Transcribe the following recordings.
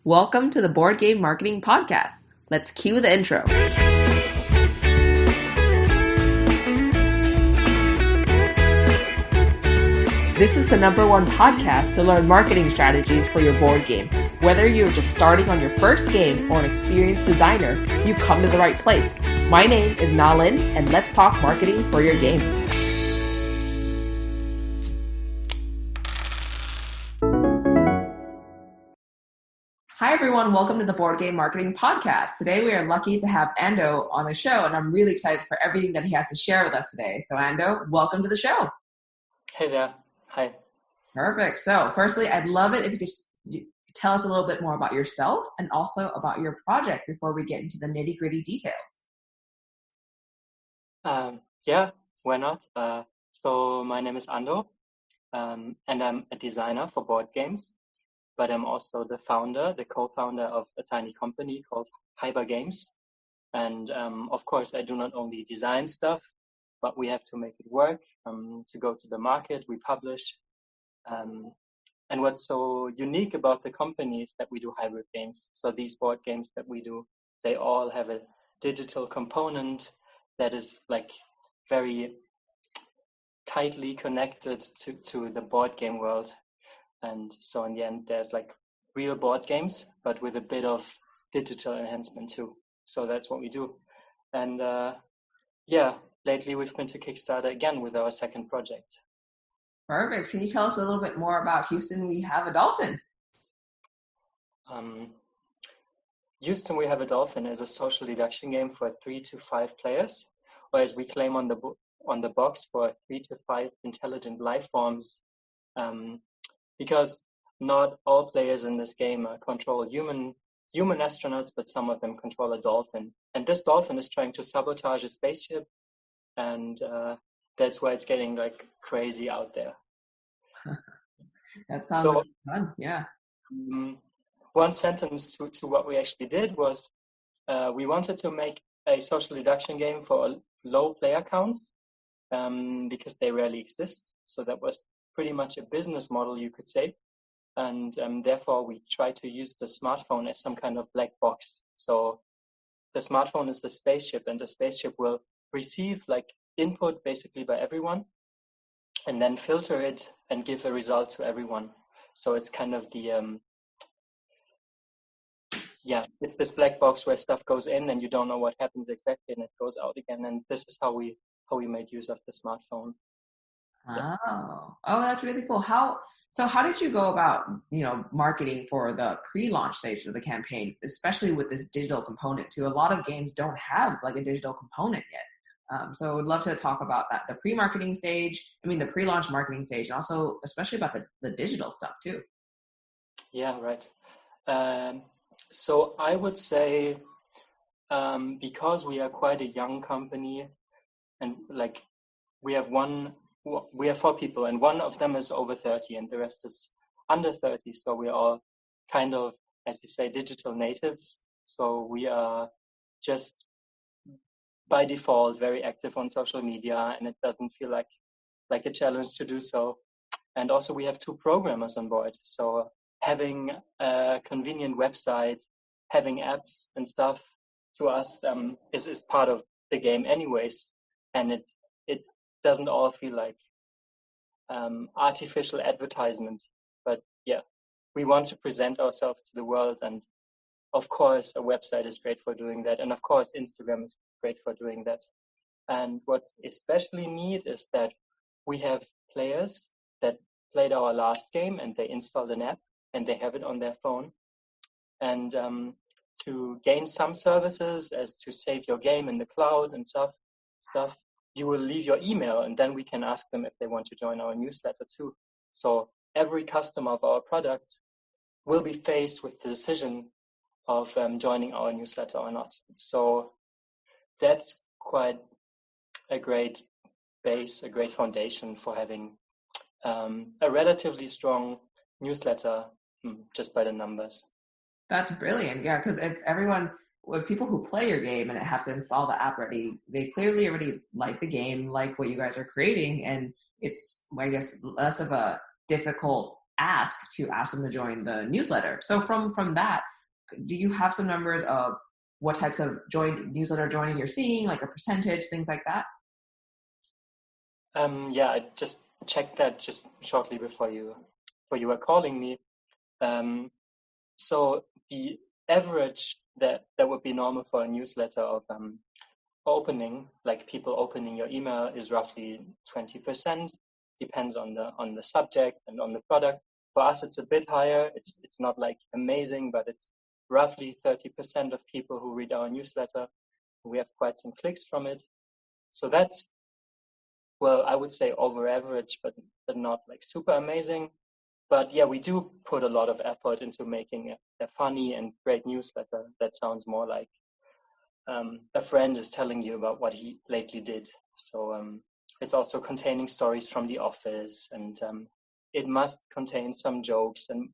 Welcome to the Board Game Marketing Podcast. Let's cue the intro. This is the #1 podcast to learn marketing strategies for your board game. Whether you're just starting on your first game or an experienced designer, you've come to the right place. My name is Nalin, and let's talk marketing for your game. Hi, everyone. Welcome to the Board Game Marketing Podcast. Today, we are lucky to have Ando on the show, and I'm really excited for everything that he has to share with us today. So, Ando, welcome to the show. Hey there. Hi. Perfect. So, firstly, I'd love it if you tell us a little bit more about yourself and also about your project before we get into the nitty-gritty details. Yeah, why not? So my name is Ando, and I'm a designer for board games. But I'm also the co-founder of a tiny company called Have A Games. And of course, I do not only design stuff, but we have to make it work to go to the market. We publish. And what's so unique about the company is that we do hybrid games. So these board games that we do, they all have a digital component that is like very tightly connected to the board game world. And so in the end, there's like real board games, but with a bit of digital enhancement too. So that's what we do. And lately we've been to Kickstarter again with our second project. Perfect. Can you tell us a little bit more about Houston We Have a Dolphin? Houston We Have a Dolphin is a social deduction game for 3 to 5 players, or as we claim on the box, for 3 to 5 intelligent life forms. Because not all players in this game control human astronauts, but some of them control a dolphin. And this dolphin is trying to sabotage a spaceship, and that's why it's getting like crazy out there. That sounds really fun, yeah. One sentence to what we actually did was we wanted to make a social deduction game for low player counts because they rarely exist. So that was pretty much a business model, you could say. And therefore, we try to use the smartphone as some kind of black box. So the smartphone is the spaceship, and the spaceship will receive like input basically by everyone and then filter it and give a result to everyone. So it's kind of it's this black box where stuff goes in and you don't know what happens exactly, and it goes out again. And this is how we made use of the smartphone. Oh, that's really cool. How did you go about, marketing for the pre-launch stage of the campaign, especially with this digital component too? A lot of games don't have like a digital component yet. So I would love to talk about that, the pre-marketing stage, the pre-launch marketing stage, and also especially about the digital stuff too. Yeah, right. So I would say, because we are quite a young company and like we have 4 people, and one of them is over 30 and the rest is under 30. So we are all kind of, as you say, digital natives. So we are just by default very active on social media, and it doesn't feel like a challenge to do so. And also we have 2 programmers on board. So having a convenient website, having apps and stuff to us is part of the game anyways. And it doesn't all feel like artificial advertisement, but yeah, we want to present ourselves to the world, and of course a website is great for doing that, and of course Instagram is great for doing that. And what's especially neat is that we have players that played our last game and they installed an app and they have it on their phone, and to gain some services as to save your game in the cloud and stuff, you will leave your email, and then we can ask them if they want to join our newsletter too. So every customer of our product will be faced with the decision of joining our newsletter or not. So that's quite a great base, a great foundation for having a relatively strong newsletter just by the numbers. That's brilliant. Yeah, because with people who play your game and have to install the app they clearly already like the game, like what you guys are creating, and it's, I guess, less of a difficult ask them to join the newsletter. So from that, do you have some numbers of what types of newsletter joining you're seeing, like a percentage, things like that? Yeah, I just checked that just shortly before you were calling me. So the average that would be normal for a newsletter of opening, like people opening your email, is roughly 20%. Depends on the subject and on the product. For us, it's a bit higher. It's not like amazing, but it's roughly 30% of people who read our newsletter. We have quite some clicks from it. So that's, well, I would say over average, but not like super amazing. But yeah, we do put a lot of effort into making a funny and great newsletter that sounds more like a friend is telling you about what he lately did. So it's also containing stories from the office, and it must contain some jokes and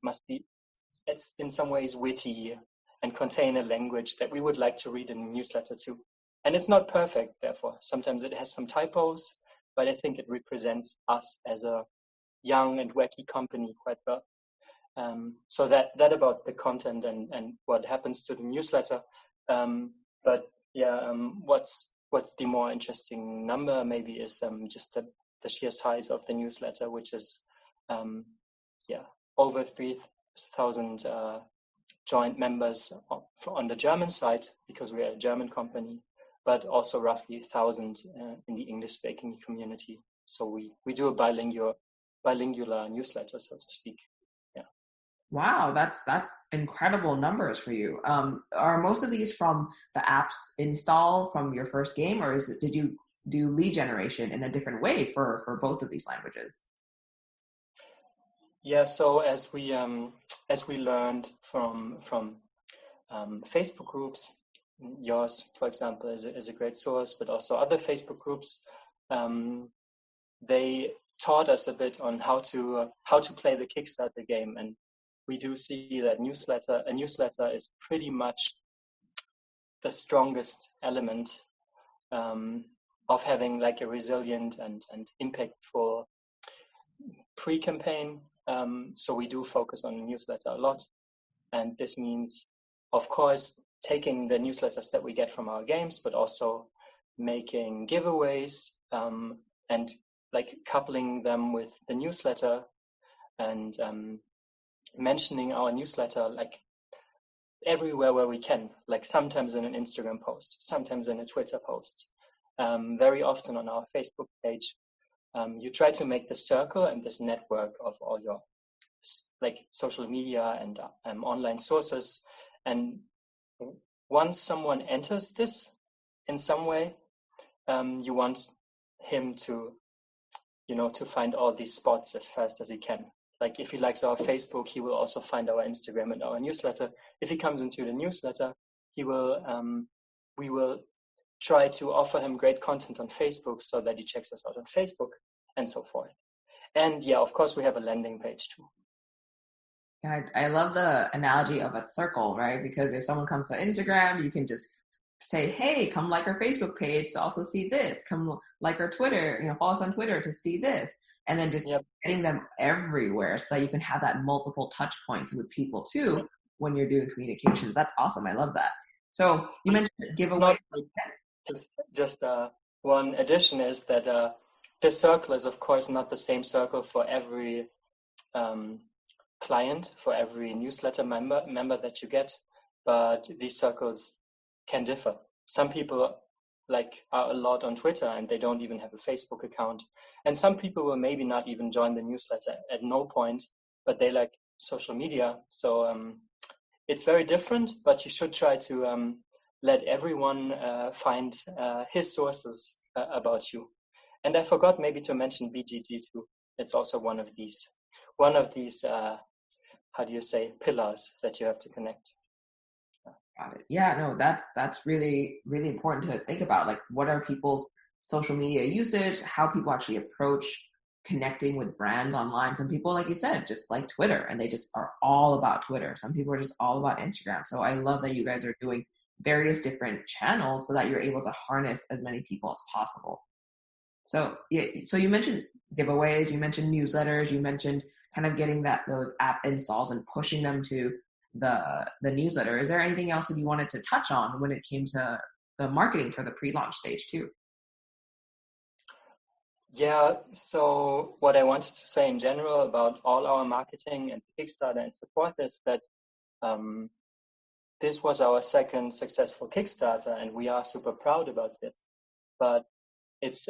it's in some ways witty and contain a language that we would like to read in a newsletter too. And it's not perfect, therefore. Sometimes it has some typos, but I think it represents us as a young and wacky company quite well. So that about the content and what happens to the newsletter. But yeah, what's the more interesting number maybe is just the sheer size of the newsletter, which is over 3,000 joint members on the German side, because we are a German company, but also roughly 1,000 in the English-speaking community. So we do a bilingual newsletter, so to speak. Yeah. Wow, that's incredible numbers for you. Are most of these from the apps install from your first game, or did you do lead generation in a different way for both of these languages? Yeah, so as we learned from Facebook groups, yours, for example, is a great source, but also other Facebook groups, they taught us a bit on how to play the Kickstarter game, and we do see that a newsletter is pretty much the strongest element of having like a resilient and impactful pre-campaign. So we do focus on the newsletter a lot, and this means, of course, taking the newsletters that we get from our games, but also making giveaways and like coupling them with the newsletter and mentioning our newsletter like everywhere where we can, like sometimes in an Instagram post, sometimes in a Twitter post, very often on our Facebook page. You try to make this circle and this network of all your like social media and online sources. And once someone enters this in some way, you want him to find all these spots as fast as he can. Like if he likes our Facebook, he will also find our Instagram and our newsletter. If he comes into the newsletter, we will try to offer him great content on Facebook so that he checks us out on Facebook and so forth. And yeah, of course, we have a landing page too. I love the analogy of a circle, right? Because if someone comes to Instagram, you can just say, hey, come like our Facebook page to also see this. Come like our Twitter, follow us on Twitter to see this. And then just getting them everywhere so that you can have that multiple touch points with people too when you're doing communications. That's awesome. I love that. So you mentioned giveaway. Just one addition is that the circle is, of course, not the same circle for every client, for every newsletter member that you get, but these circles can differ. Some people are a lot on Twitter and they don't even have a Facebook account, and some people will maybe not even join the newsletter at no point, but they like social media. So it's very different, but you should try to let everyone find his sources about you. And I forgot maybe to mention BGG too. It's also one of these how do you say, pillars that you have to connect. Got it. Yeah, no, that's really, really important to think about. Like, what are people's social media usage? How people actually approach connecting with brands online. Some people, like you said, just like Twitter, and they just are all about Twitter. Some people are just all about Instagram. So I love that you guys are doing various different channels so that you're able to harness as many people as possible. So yeah, so you mentioned giveaways, you mentioned newsletters, you mentioned kind of getting those app installs and pushing them to the newsletter. Is there anything else that you wanted to touch on when it came to the marketing for the pre-launch stage too? Yeah, so what I wanted to say in general about all our marketing and Kickstarter and so forth is that this was our second successful Kickstarter, and we are super proud about this. But it's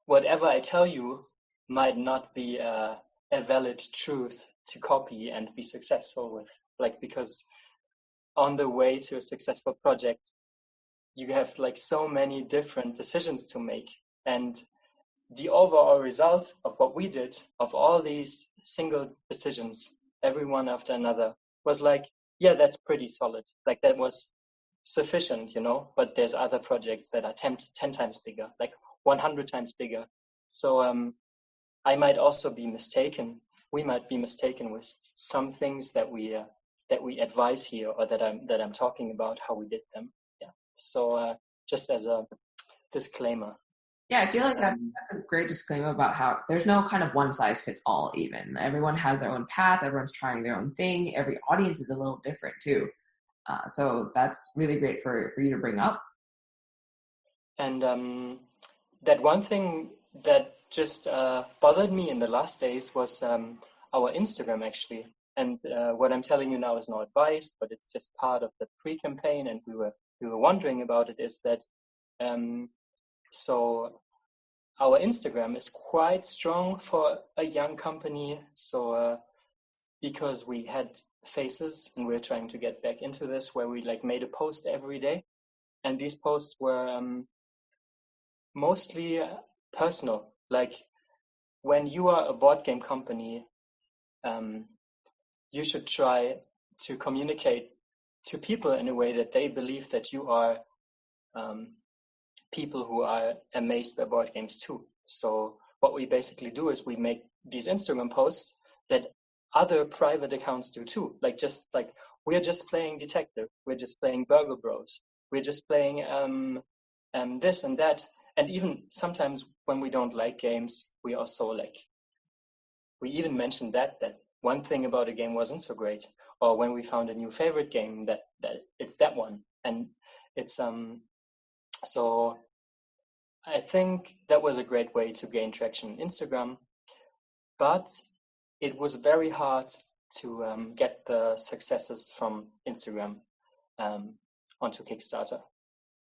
whatever I tell you might not be a valid truth to copy and be successful with. Like, because on the way to a successful project, you have like so many different decisions to make. And the overall result of what we did, of all these single decisions, every one after another, was like, yeah, that's pretty solid. Like, that was sufficient, you know, but there's other projects that are 10 times bigger, like 100 times bigger. So I might also be mistaken. We might be mistaken with some things that we advise here, or that I'm talking about how we did them. Yeah. So just as a disclaimer. Yeah, I feel like that's a great disclaimer about how there's no kind of one size fits all even. Everyone has their own path. Everyone's trying their own thing. Every audience is a little different too. So that's really great for you to bring up. And that one thing that just bothered me in the last days was our Instagram, actually. And what I'm telling you now is no advice, but it's just part of the pre-campaign. And we were wondering about it, is that so our Instagram is quite strong for a young company. So because we had phases, and we're trying to get back into this, where we like made a post every day, and these posts were mostly personal. Like, when you are a board game company, you should try to communicate to people in a way that they believe that you are people who are amazed by board games too. So what we basically do is we make these Instagram posts that other private accounts do too. Like, just like, we're just playing detective, we're just playing Burgle Bros, we're just playing this and that. And even sometimes when we don't like games, we also like, we even mentioned that one thing about a game wasn't so great, or when we found a new favorite game, that it's that one. And it's so I think that was a great way to gain traction on Instagram, but it was very hard to get the successes from Instagram onto Kickstarter.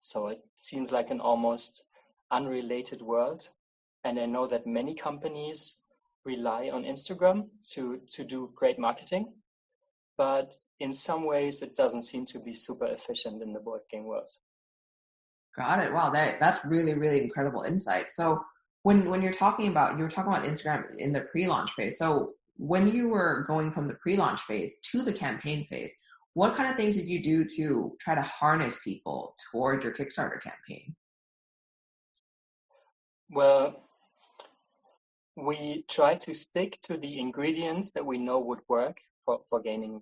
So it seems like an almost unrelated world. And I know that many companies rely on Instagram to do great marketing, but in some ways it doesn't seem to be super efficient in the board game world. Got it. Wow, that's really, really incredible insight. So when you were talking about Instagram in the pre-launch phase. So when you were going from the pre-launch phase to the campaign phase, what kind of things did you do to try to harness people towards your Kickstarter campaign? Well, we try to stick to the ingredients that we know would work for gaining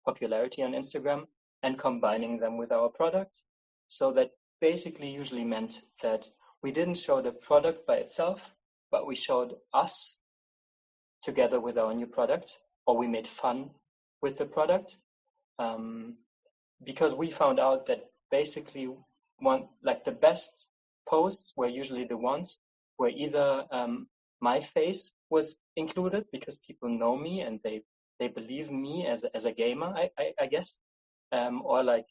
popularity on Instagram, and combining them with our product. So that basically usually meant that we didn't show the product by itself, but we showed us together with our new product, or we made fun with the product, because we found out that basically the best posts were usually the ones where either my face was included, because people know me and they believe me as a gamer, I guess, or like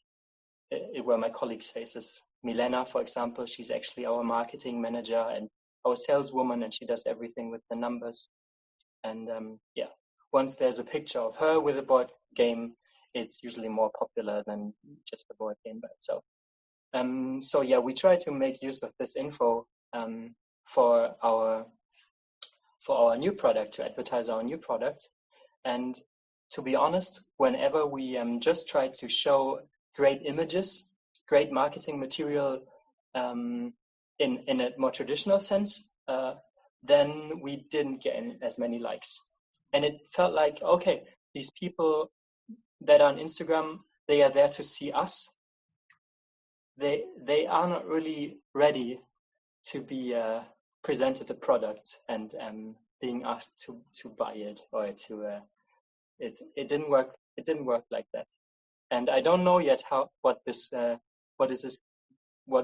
it were my colleagues' faces. Milena, for example, she's actually our marketing manager and our saleswoman, and she does everything with the numbers. And once there's a picture of her with a board game, it's usually more popular than just the board game by itself. We try to make use of this info for our new product, to advertise our new product. And to be honest, whenever we just try to show great images, great marketing material in a more traditional sense, then we didn't get as many likes. And it felt like, okay, these people that are on Instagram, they are there to see us. They are not really ready to be presented a product and being asked to buy it or to it didn't work. It didn't work like that. And I don't know yet what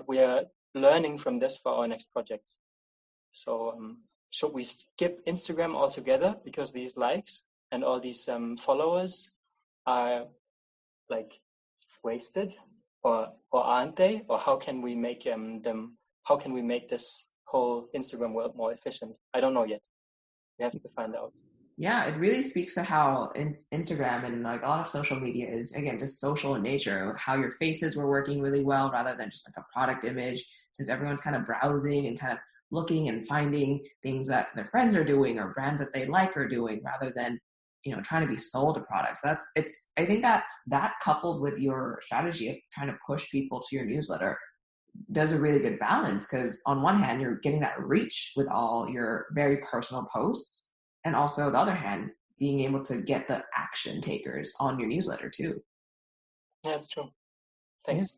we are learning from this for our next project. So should we skip Instagram altogether because these likes and all these followers are like wasted, or aren't they? Or how can we make how can we make this whole Instagram world more efficient? I don't know yet. We have to find out. Yeah, it really speaks to how Instagram and like a lot of social media is, again, just social in nature, how your faces were working really well rather than just like a product image, since everyone's kind of browsing and kind of looking and finding things that their friends are doing or brands that they like are doing rather than, trying to be sold a product. So I think that coupled with your strategy of trying to push people to your newsletter does a really good balance, because on one hand, you're getting that reach with all your very personal posts. And also, on the other hand, being able to get the action takers on your newsletter too. Yeah, that's true. Thanks.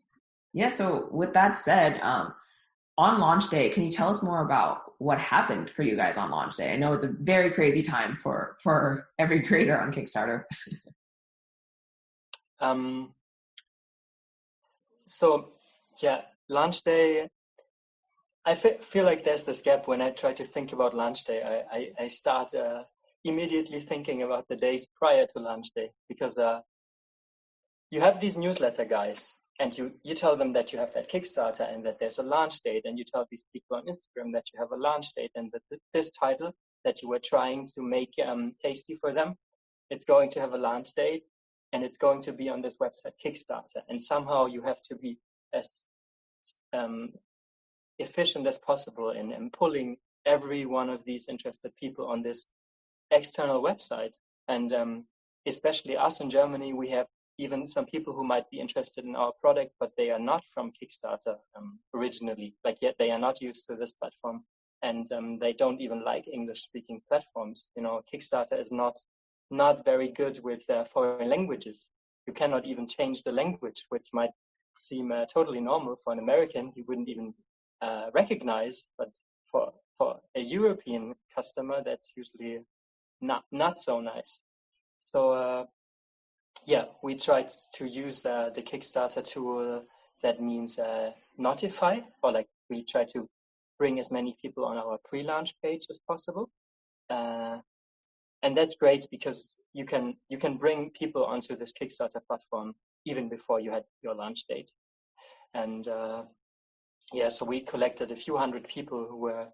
Yeah. So with that said, on launch day, can you tell us more about what happened for you guys on launch day? I know it's a very crazy time for every creator on Kickstarter. So yeah, launch day. I feel like there's this gap when I try to think about launch day. I start immediately thinking about the days prior to launch day, because you have these newsletter guys and you tell them that you have that Kickstarter and that there's a launch date, and you tell these people on Instagram that you have a launch date and that this title that you were trying to make tasty for them, it's going to have a launch date and it's going to be on this website Kickstarter, and somehow you have to be as efficient as possible in pulling every one of these interested people on this external website. And especially us in Germany, we have even some people who might be interested in our product, but they are not from Kickstarter originally. Like, yet they are not used to this platform, and they don't even like English-speaking platforms. Kickstarter is not very good with foreign languages. You cannot even change the language, which might seem totally normal for an American. He wouldn't even recognize, but for a European customer, that's usually not so nice. So we tried to use the Kickstarter tool that means notify, or like we try to bring as many people on our pre-launch page as possible, and that's great because you can bring people onto this Kickstarter platform even before you had your launch date. And so we collected a few hundred people who were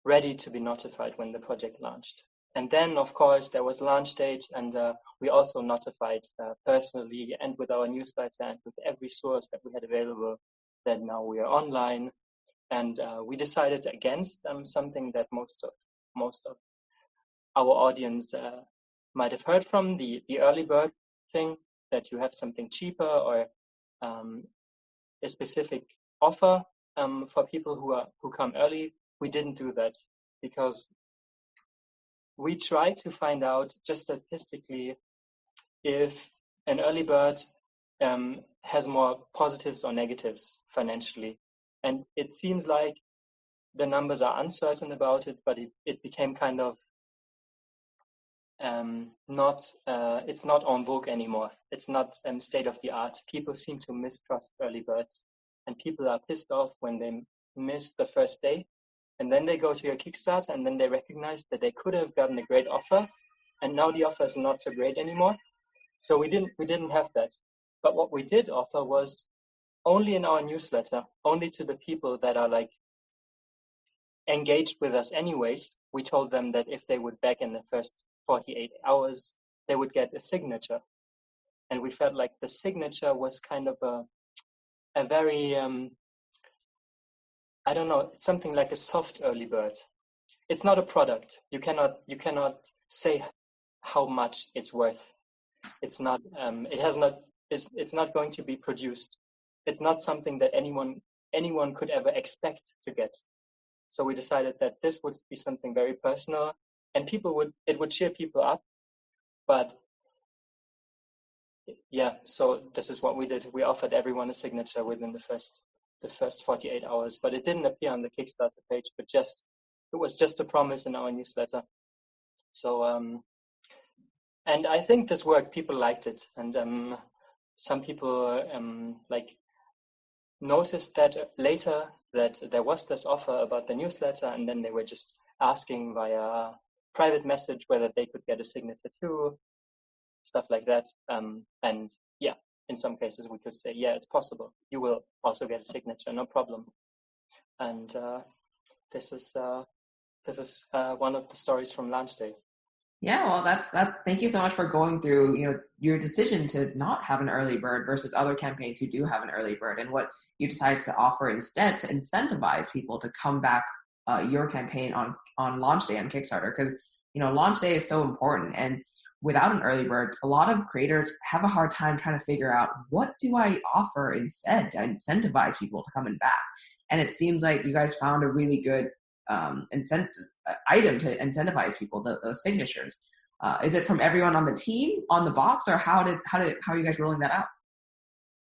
ready to be notified when the project launched. And then, of course, there was launch date, and we also notified personally and with our newsletter and with every source that we had available that now we are online. And we decided against something that most of our audience might have heard from, the early bird thing, that you have something cheaper or a specific offer for people who come early. We didn't do that because we try to find out just statistically if an early bird has more positives or negatives financially. And it seems like the numbers are uncertain about it, but it became kind of it's not en vogue anymore. It's not state of the art. People seem to mistrust early birds, and people are pissed off when they miss the first day. And then they go to your Kickstarter and then they recognize that they could have gotten a great offer, and now the offer is not so great anymore. So we didn't have that. But what we did offer was only in our newsletter, only to the people that are like engaged with us anyways. We told them that if they would back in the first 48 hours, they would get a signature. And we felt like the signature was kind of a very I don't know, it's something like a soft early bird. It's not a product. You cannot say how much it's worth. It's not. It's not going to be produced. It's not something that anyone could ever expect to get. So we decided that this would be something very personal, and it would cheer people up. But yeah, so this is what we did. We offered everyone a signature within the first 48 hours, but it didn't appear on the Kickstarter page, but just It was just a promise in our newsletter. So, and I think this worked. People liked it, and some people noticed that later that there was this offer about the newsletter, and then they were just asking via private message whether they could get a signature too, stuff like that. And yeah, in some cases we could say, yeah, it's possible. You will also get a signature, no problem. And this is one of the stories from launch day. Yeah, well, that's that. Thank you so much for going through, your decision to not have an early bird versus other campaigns who do have an early bird, and what you decided to offer instead to incentivize people to come back your campaign on launch day on Kickstarter, because launch day is so important, and without an early bird, a lot of creators have a hard time trying to figure out, what do I offer instead to incentivize people to come and back. And it seems like you guys found a really good item to incentivize people, the signatures. Is it from everyone on the team on the box, or how are you guys rolling that out?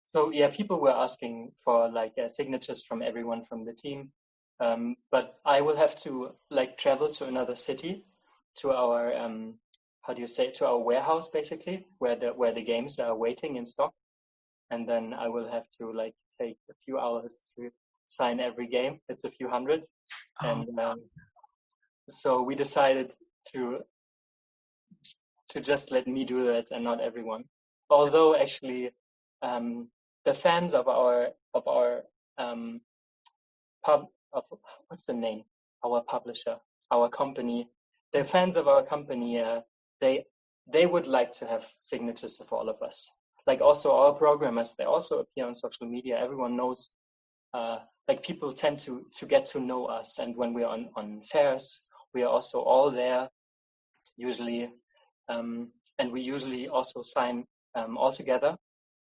So yeah, people were asking for signatures from everyone from the team, but I will have to travel to another city, to our to our warehouse, basically, where the games are waiting in stock, and then I will have to take a few hours to sign every game. It's a few hundred. And so we decided to just let me do that and not everyone. Although actually, the fans of our what's the name? Our publisher, our company. The fans of our company, they would like to have signatures of all of us. Also our programmers, they also appear on social media. Everyone knows. People tend to get to know us, and when we're on fairs, we are also all there usually, and we usually also sign all together.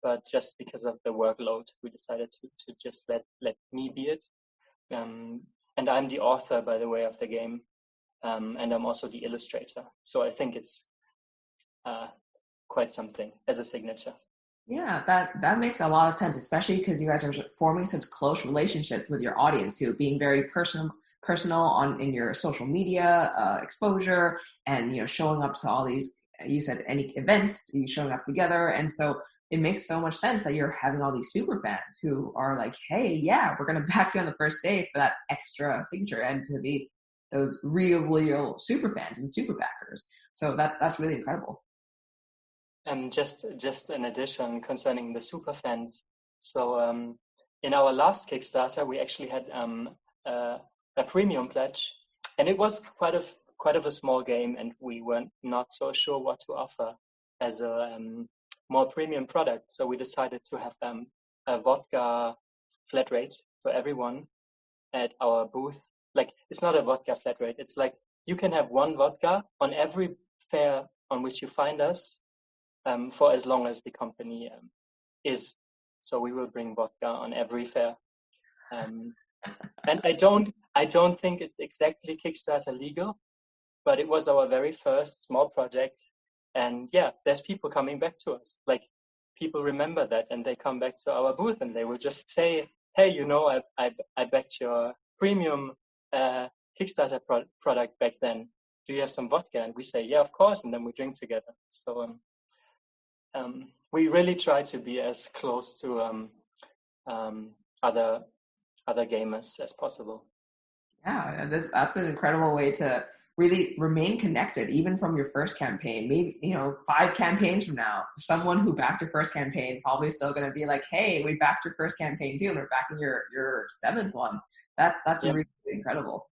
But just because of the workload, we decided to just let me be it. And I'm the author, by the way, of the game, and I'm also the illustrator. So I think it's quite something as a signature. Yeah, that makes a lot of sense, especially because you guys are forming such close relationships with your audience, too, being very personal in your social media exposure, and showing up to all these, you said, any events, you showing up together, and so it makes so much sense that you're having all these super fans who are like, hey, yeah, we're gonna back you on the first day for that extra signature, and to be those real super fans and super backers. So that's really incredible. Just an addition concerning the super fans. So in our last Kickstarter, we actually had a premium pledge, and it was quite of a small game, and we were not so sure what to offer as a more premium product. So we decided to have a vodka flat rate for everyone at our booth. It's not a vodka flat rate. It's you can have one vodka on every fair on which you find us. For as long as the company is. So we will bring vodka on every fair. And I don't think it's exactly Kickstarter legal, but it was our very first small project. And yeah, there's people coming back to us. People remember that, and they come back to our booth, and they will just say, hey, I backed your premium Kickstarter product back then. Do you have some vodka? And we say, yeah, of course. And then we drink together. So we really try to be as close to other gamers as possible. Yeah, that's an incredible way to really remain connected, even from your first campaign. Maybe 5 campaigns from now, someone who backed your first campaign probably still going to be like, "Hey, we backed your first campaign too, and we're backing your 7th one." That's really incredible.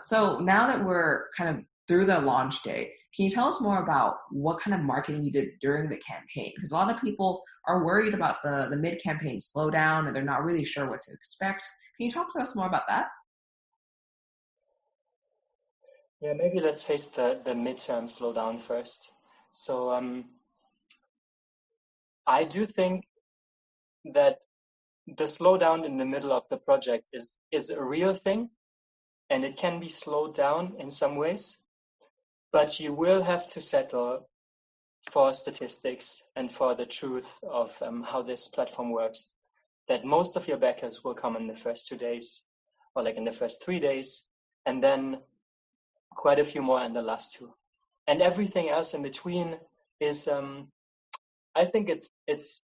So now that we're kind of through the launch day, can you tell us more about what kind of marketing you did during the campaign? Because a lot of people are worried about the mid-campaign slowdown, and they're not really sure what to expect. Can you talk to us more about that? Yeah, maybe let's face the midterm slowdown first. So I do think that the slowdown in the middle of the project is a real thing, and it can be slowed down in some ways. But you will have to settle for statistics and for the truth of how this platform works, that most of your backers will come in the first 2 days, or in the first 3 days, and then quite a few more in the last 2. And everything else in between is, I think it's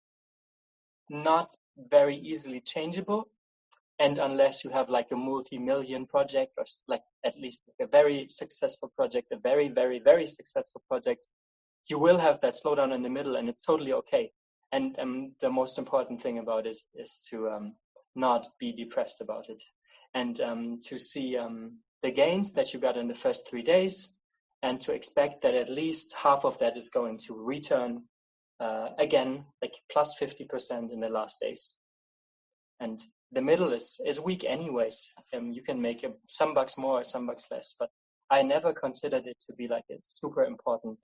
not very easily changeable. And unless you have like a multi-million project, or like at least like a very successful project, a very, very, very successful project, you will have that slowdown in the middle, and it's totally okay. And the most important thing about it is to not be depressed about it, and to see the gains that you got in the first 3 days, and to expect that at least half of that is going to return again, like plus 50% in the last days. And the middle is weak anyways. You can make some bucks more, some bucks less, but I never considered it to be like a super important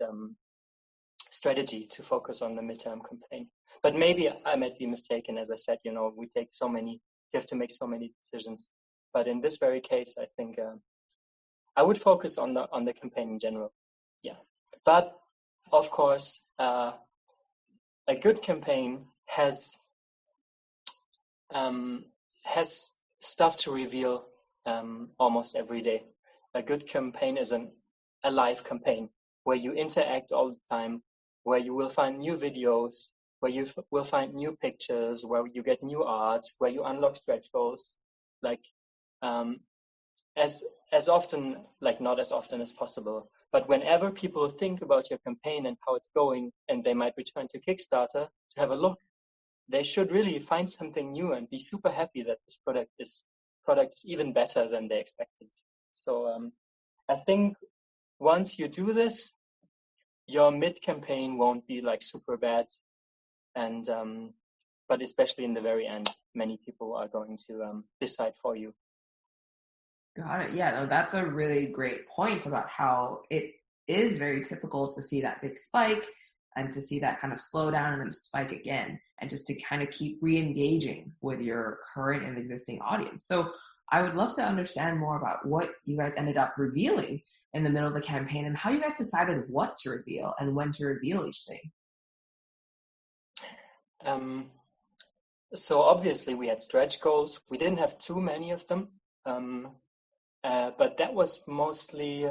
strategy to focus on the midterm campaign. But maybe I might be mistaken. As I said, you have to make so many decisions. But in this very case, I think I would focus on the campaign in general. Yeah. But of course, a good campaign has stuff to reveal almost every day. A good campaign is a live campaign where you interact all the time, where you will find new videos, where you will find new pictures, where you get new art, where you unlock stretch goals, like as often, like not as often as possible. But whenever people think about your campaign and how it's going, and they might return to Kickstarter to have a look, they should really find something new and be super happy that this product is even better than they expected. So I think once you do this, your mid-campaign won't be like super bad, and but especially in the very end, many people are going to decide for you. Got it. Yeah, no, that's a really great point about how it is very typical to see that big spike and to see that kind of slow down and then spike again, and just to kind of keep re-engaging with your current and existing audience. So I would love to understand more about what you guys ended up revealing in the middle of the campaign and how you guys decided what to reveal and when to reveal each thing. So obviously we had stretch goals. We didn't have too many of them, but that was mostly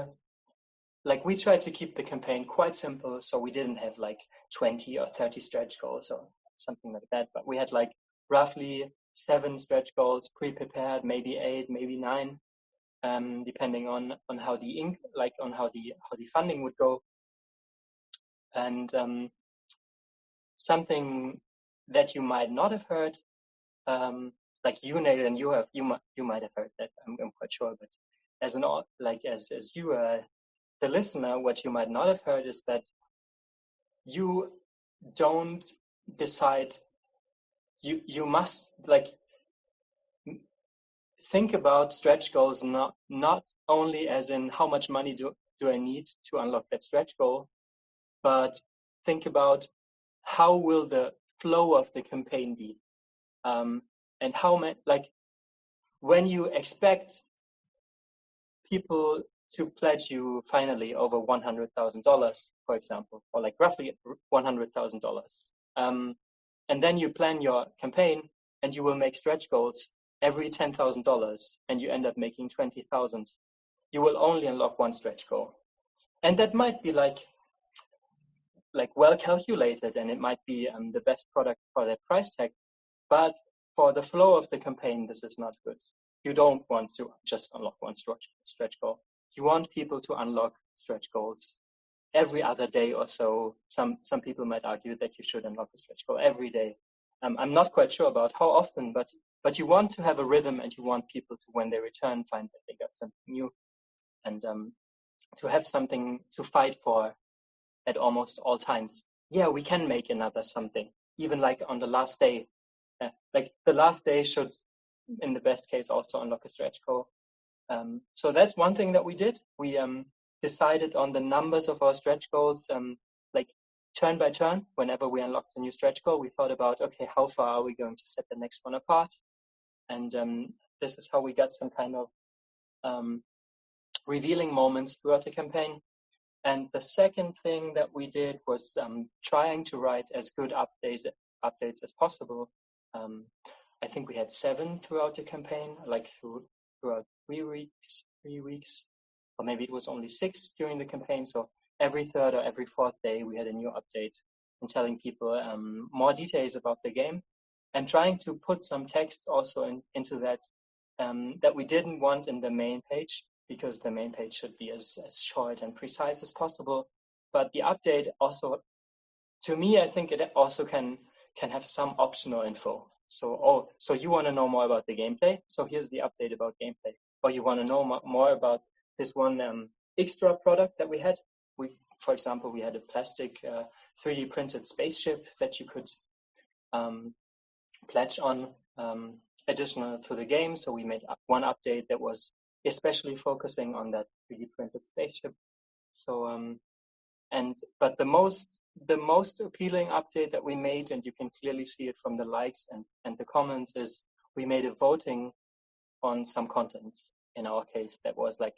like we tried to keep the campaign quite simple. So we didn't have like 20 or 30 stretch goals or something like that, but we had like roughly 7 stretch goals pre-prepared, maybe 8, maybe 9, depending on how the funding would go. And something that you might not have heard, like you, Nalin, you might have heard that. I'm quite sure, but as you, the listener, what you might not have heard is that you don't decide. You must like think about stretch goals not only as in how much money do I need to unlock that stretch goal, but think about how will the flow of the campaign be, and how like when you expect people to pledge you finally over $100,000, for example, or like roughly $100,000, and then you plan your campaign and you will make stretch goals every $10,000, and you end up making 20,000. You will only unlock one stretch goal, and that might be like well calculated, and it might be the best product for that price tag, but for the flow of the campaign, this is not good. You don't want to just unlock one stretch goal. You want people to unlock stretch goals every other day or so. Some people might argue that you should unlock a stretch goal every day. I'm not quite sure about how often, but you want to have a rhythm, and you want people to, when they return, find that they got something new, and to have something to fight for at almost all times. Yeah, we can make another something, even like on the last day. Like the last day should, in the best case, also unlock a stretch goal. So that's one thing that we did. We decided on the numbers of our stretch goals, like turn by turn. Whenever we unlocked a new stretch goal, we thought about, okay, how far are we going to set the next one apart? And this is how we got some kind of revealing moments throughout the campaign. And the second thing that we did was trying to write as good updates as possible. I think we had 7 throughout the campaign, like throughout 3 weeks. 3 weeks, or maybe it was only 6 during the campaign. So every third or every fourth day, we had a new update and telling people more details about the game, and trying to put some text also into that that we didn't want in the main page, because the main page should be as short and precise as possible. But the update also, to me, I think it also can have some optional info. So, so you want to know more about the gameplay? So here's the update about gameplay. Or you want to know more about this one extra product that we had? For example, we had a plastic 3D printed spaceship that you could pledge on additional to the game. So we made one update that was especially focusing on that 3D printed spaceship. So but the most appealing update that we made, and you can clearly see it from the likes and the comments, is we made a voting on some contents. In our case, that was like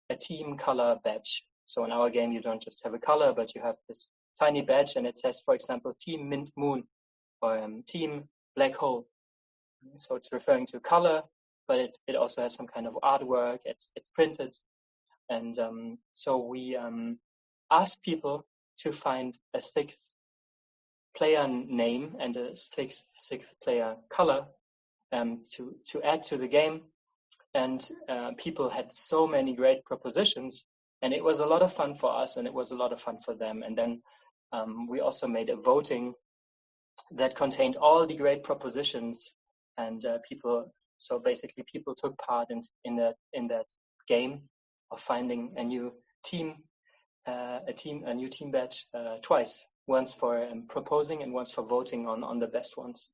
a team color badge. So in our game, you don't just have a color, but you have this tiny badge, and it says, for example, Team Mint Moon or Team Black Hole. So it's referring to color, but it also has some kind of artwork. It's printed, and so we asked people to find a 6th player name and a sixth player color to add to the game. And people had so many great propositions, and it was a lot of fun for us, and it was a lot of fun for them. And then we also made a voting that contained all the great propositions, and people took part in that game of finding a new team badge twice, once for proposing and once for voting on the best ones.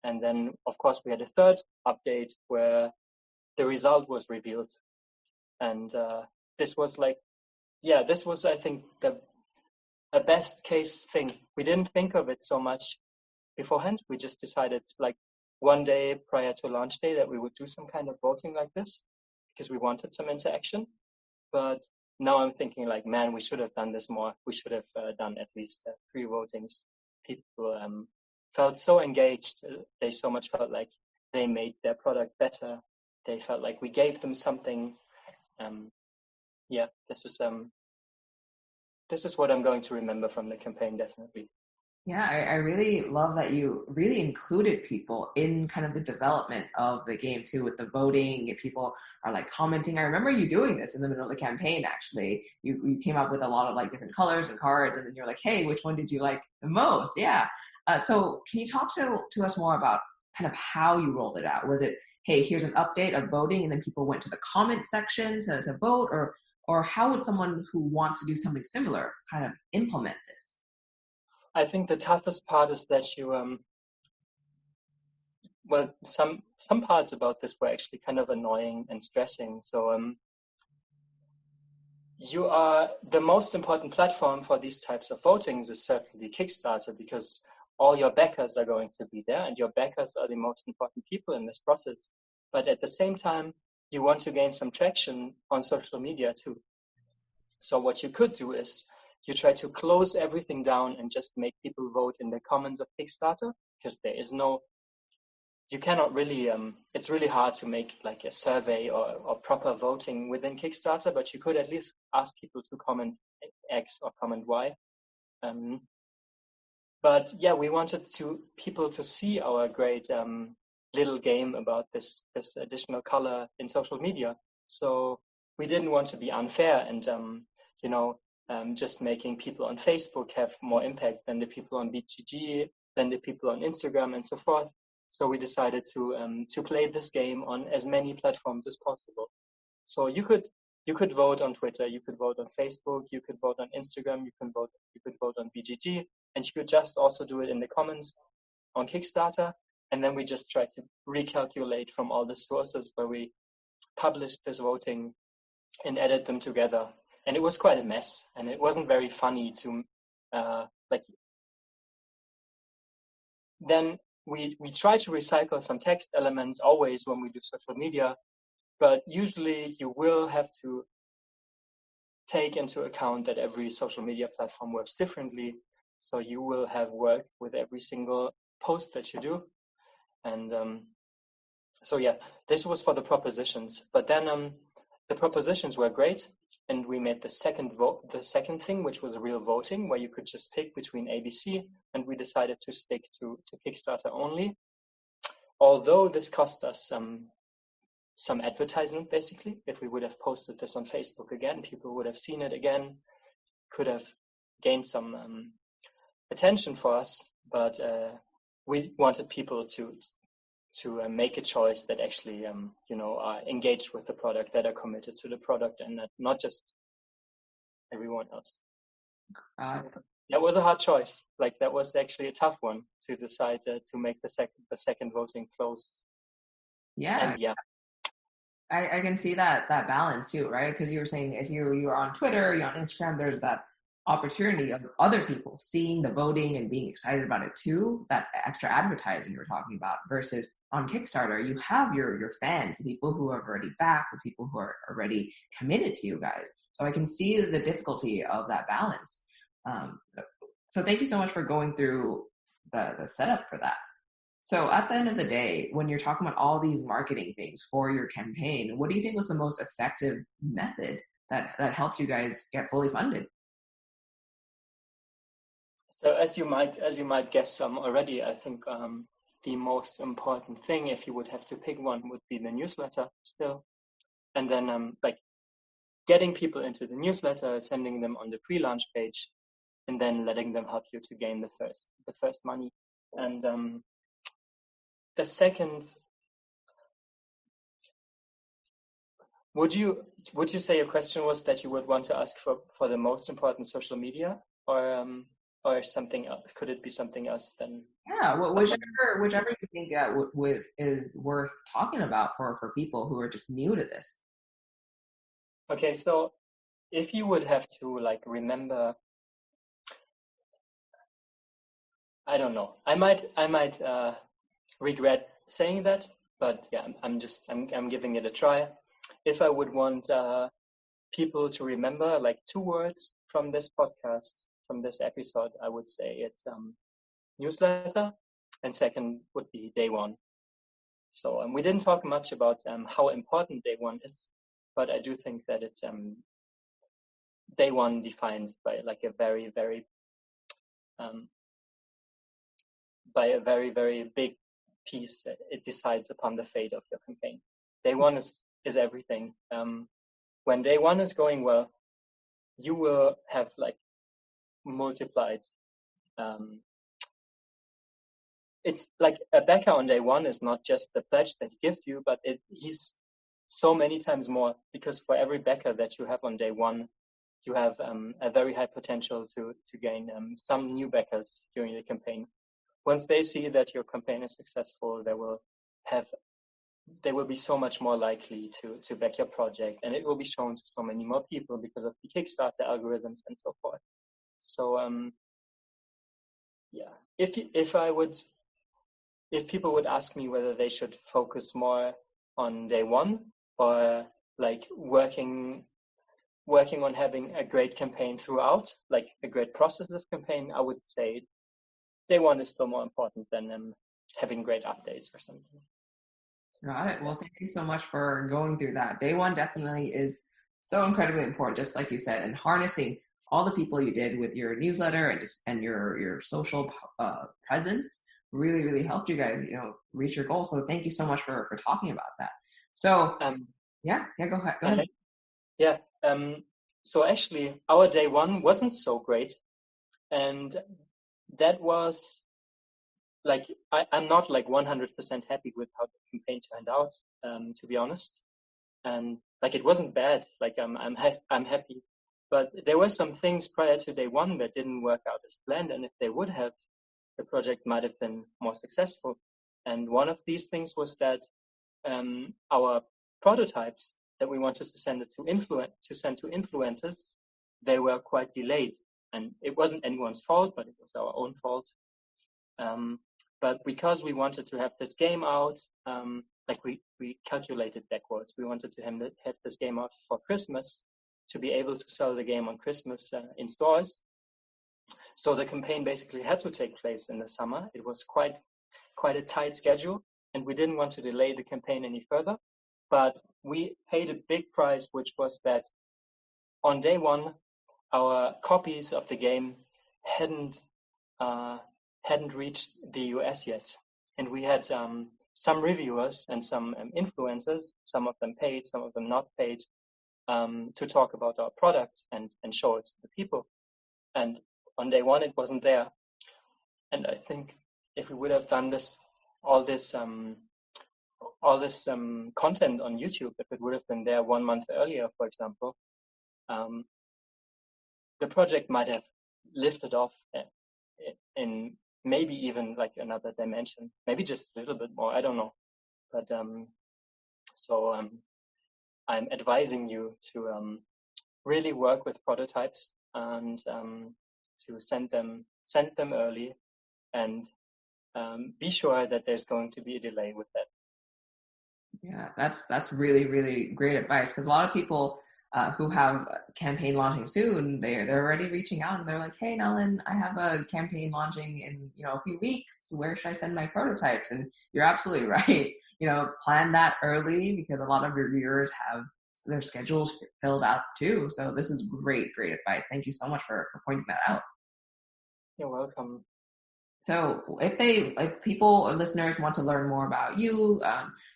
And then, of course, we had a third update where the result was revealed. And this was, I think, a best case thing. We didn't think of it so much beforehand. We just decided, like, one day prior to launch day, that we would do some kind of voting like this, because we wanted some interaction. But now I'm thinking, like, man, we should have done this more. We should have done at least 3 votings. People felt so engaged. They so much felt like they made their product better. They felt like we gave them something. This is what I'm going to remember from the campaign, definitely. Yeah, I really love that you really included people in kind of the development of the game too, with the voting. If people are like commenting, I remember you doing this in the middle of the campaign. Actually, you came up with a lot of like different colors and cards, and then you're like, hey, which one did you like the most? Yeah. So can you talk to us more about kind of how you rolled it out? Was it, hey, here's an update of voting, and then people went to the comment section to vote, or how would someone who wants to do something similar kind of implement this? I think the toughest part is that you, some parts about this were actually kind of annoying and stressing. So the most important platform for these types of votings is certainly Kickstarter, because all your backers are going to be there, and your backers are the most important people in this process. But at the same time, you want to gain some traction on social media too. So what you could do is you try to close everything down and just make people vote in the comments of Kickstarter, because you cannot really, it's really hard to make like a survey or proper voting within Kickstarter, but you could at least ask people to comment X or comment Y. But yeah, we wanted people to see our great little game about this additional color in social media. So we didn't want to be unfair and, just making people on Facebook have more impact than the people on BGG, than the people on Instagram, and so forth. So we decided to play this game on as many platforms as possible. So you could vote on Twitter, you could vote on Facebook, you could vote on Instagram, you could vote on BGG, and you could just also do it in the comments on Kickstarter. And then we just tried to recalculate from all the sources where we published this voting and edit them together. And it was quite a mess, and it wasn't very funny to Then we try to recycle some text elements always when we do social media, but usually you will have to take into account that every social media platform works differently. So you will have work with every single post that you do. And so yeah, this was for the propositions. But then the propositions were great, and we made the second thing, which was a real voting, where you could just pick between ABC, and we decided to stick to Kickstarter only. Although this cost us some advertisement, basically. If we would have posted this on Facebook again, people would have seen it again, could have gained some attention for us, but we wanted people to make a choice that actually are engaged with the product, that are committed to the product, and that not just everyone else. So that was a hard choice. Like, that was actually a tough one to decide to make the second voting closed. Yeah. And yeah. I can see that balance too, right? Because you were saying if you're on Twitter, you're on Instagram, there's that opportunity of other people seeing the voting and being excited about it too, that extra advertising you were talking about, versus on Kickstarter, you have your fans, the people who have already backed, the people who are already committed to you guys. So I can see the difficulty of that balance. So thank you so much for going through the setup for that. So at the end of the day, when you're talking about all these marketing things for your campaign, what do you think was the most effective method that helped you guys get fully funded? So as you might guess already, I think the most important thing, if you would have to pick one, would be the newsletter still. And then like getting people into the newsletter, sending them on the pre-launch page, and then letting them help you to gain the first money. And the second, would you say your question was that you would want to ask for the most important social media, or something else? Could it be something else then? Yeah, whichever you think is worth talking about for people who are just new to this. Okay, so if you would have to like remember, I don't know, I might regret saying that, but yeah, I'm giving it a try. If I would want people to remember like 2 words from this podcast, from this episode, I would say it's newsletter, and second would be day one. So we didn't talk much about how important day one is, but I do think that it's day one defines by like a very, very very big piece. It decides upon the fate of your campaign. Day one is everything. When day one is going well, you will have like multiplied. It's like a backer on day one is not just the pledge that he gives you, but he's so many times more, because for every backer that you have on day one, you have a very high potential to gain some new backers during the campaign. Once they see that your campaign is successful, they will be so much more likely to back your project, and it will be shown to so many more people because of the Kickstarter algorithms and so forth. So yeah, if people would ask me whether they should focus more on day one or like working on having a great campaign throughout, like a great process of campaign, I would say day one is still more important than having great updates or something. Got it. Well, thank you so much for going through that. Day one definitely is so incredibly important, just like you said, and harnessing all the people you did with your newsletter and your social presence really, really helped you guys, reach your goals. So thank you so much for talking about that. So yeah, go ahead. Yeah. So actually our day one wasn't so great, and that was like, I'm not like 100% happy with how the campaign turned out, to be honest. And like, it wasn't bad. Like I'm happy, but there were some things prior to day one that didn't work out as planned. And if they would have, the project might have been more successful. And one of these things was that our prototypes that we wanted to send to influencers, they were quite delayed. And it wasn't anyone's fault, but it was our own fault. But because we wanted to have this game out, like we calculated backwards. We wanted to have this game out for Christmas to be able to sell the game on Christmas in stores. So the campaign basically had to take place in the summer. It was quite a tight schedule, and we didn't want to delay the campaign any further. but we paid a big price, which was that on day one, our copies of the game hadn't reached the US yet, and we had some reviewers and some influencers, some of them paid, some of them not paid, to talk about our product and show it to the people. And on day one, it wasn't there. And I think if we would have done all this content on YouTube, if it would have been there 1 month earlier, for example, the project might have lifted off in maybe even like another dimension, maybe just a little bit more, I don't know. But I'm advising you to really work with prototypes and to send them early, and be sure that there's going to be a delay with that. Yeah, that's really, really great advice, because a lot of people who have a campaign launching soon, they're already reaching out and they're like, hey, Nalin, I have a campaign launching in a few weeks. Where should I send my prototypes? And you're absolutely right. Plan that early, because a lot of your viewers have their schedules filled out too. So this is great advice. Thank you so much for pointing that out. You're welcome. So if people or listeners want to learn more about you,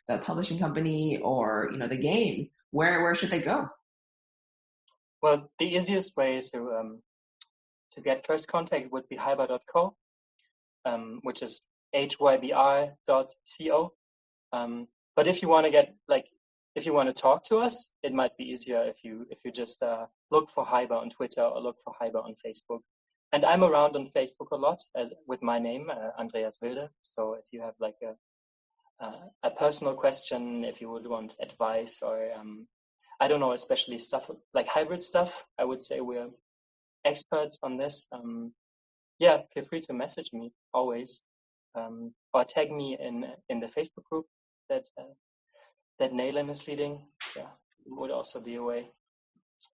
the publishing company, or the game, where should they go? Well, the easiest way to get first contact would be hybr.co, which is hybr.co. But if you want to if you want to talk to us, it might be easier if you just look for Hybr on Twitter or look for Hybr on Facebook. And I'm around on Facebook a lot with my name, Andreas Wilde. So if you have like a personal question, if you would want advice, or I don't know, especially stuff like hybrid stuff, I would say we're experts on this. Feel free to message me always, or tag me in the Facebook group that Nalin is leading. Yeah, it would also be a way.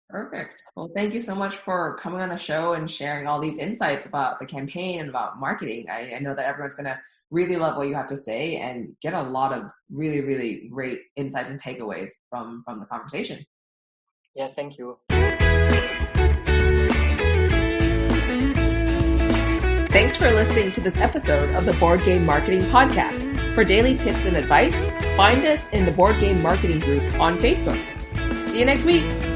Perfect. Well, thank you so much for coming on the show and sharing all these insights about the campaign and about marketing. I know that everyone's going to really love what you have to say and get a lot of really, really great insights and takeaways from the conversation. Yeah, thank you. Thanks for listening to this episode of the Board Game Marketing Podcast. For daily tips and advice, find us in the Board Game Marketing group on Facebook. See you next week.